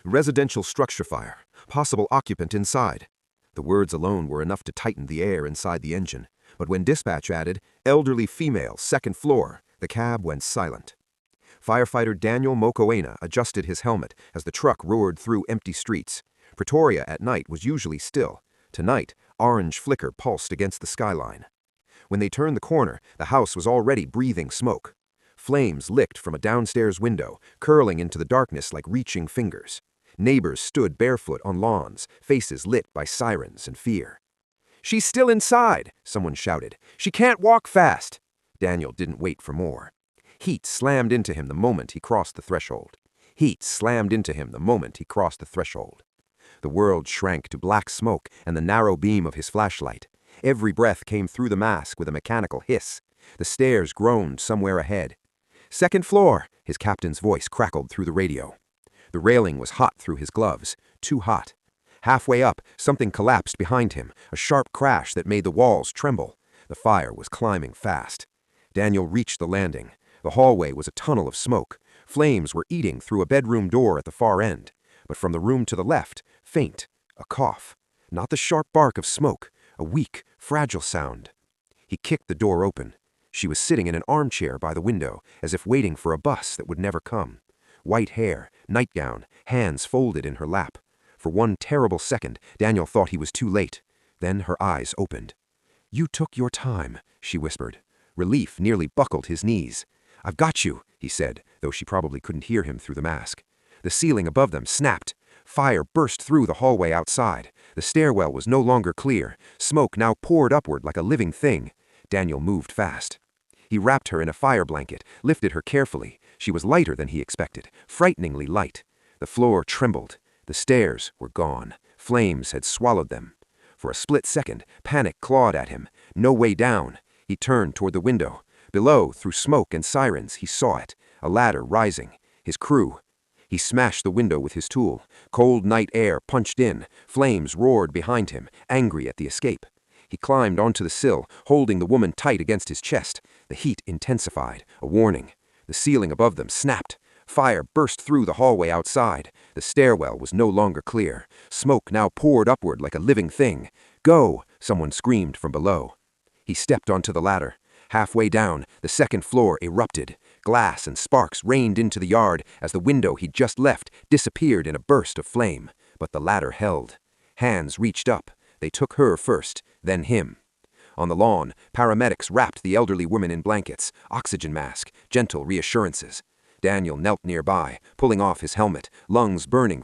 Residential structure fire. Possible occupant inside. The words alone were enough to tighten the air inside the engine, but when dispatch added, elderly female, second floor, the cab went silent. Firefighter Daniel Mokoena adjusted his helmet as the truck roared through empty streets. Pretoria at night was usually still. Tonight, orange flicker pulsed against the skyline. When they turned the corner, the house was already breathing smoke. Flames licked from a downstairs window, curling into the darkness like reaching fingers. Neighbors stood barefoot on lawns, faces lit by sirens and fear. "She's still inside," someone shouted. "She can't walk fast." Daniel didn't wait for more. Heat slammed into him the moment he crossed the threshold. Heat slammed into him the moment he crossed the threshold. The world shrank to black smoke and the narrow beam of his flashlight. Every breath came through the mask with a mechanical hiss. The stairs groaned somewhere ahead. "Second floor," his captain's voice crackled through the radio. The railing was hot through his gloves, too hot. Halfway up, something collapsed behind him, a sharp crash that made the walls tremble. The fire was climbing fast. Daniel reached the landing. The hallway was a tunnel of smoke. Flames were eating through a bedroom door at the far end. But from the room to the left, faint, a cough. Not the sharp bark of smoke, a weak, fragile sound. He kicked the door open. She was sitting in an armchair by the window, as if waiting for a bus that would never come. White hair, nightgown, hands folded in her lap. For one terrible second, Daniel thought he was too late. Then her eyes opened. "You took your time," she whispered. Relief nearly buckled his knees. "I've got you," he said, though she probably couldn't hear him through the mask. The ceiling above them snapped. Fire burst through the hallway outside. The stairwell was no longer clear. Smoke now poured upward like a living thing. Daniel moved fast. He wrapped her in a fire blanket, lifted her carefully. She was lighter than he expected, frighteningly light. The floor trembled. The stairs were gone. Flames had swallowed them. For a split second, panic clawed at him. No way down. He turned toward the window. Below, through smoke and sirens, he saw it. A ladder rising. His crew. He smashed the window with his tool. Cold night air punched in. Flames roared behind him, angry at the escape. He climbed onto the sill, holding the woman tight against his chest. The heat intensified, a warning. The ceiling above them snapped. Fire burst through the hallway outside. The stairwell was no longer clear. Smoke now poured upward like a living thing. "Go!" someone screamed from below. He stepped onto the ladder. Halfway down, the second floor erupted. Glass and sparks rained into the yard as the window he'd just left disappeared in a burst of flame. But the ladder held. Hands reached up. They took her first, then him. On the lawn, paramedics wrapped the elderly woman in blankets, oxygen mask, gentle reassurances. Daniel knelt nearby, pulling off his helmet, lungs burning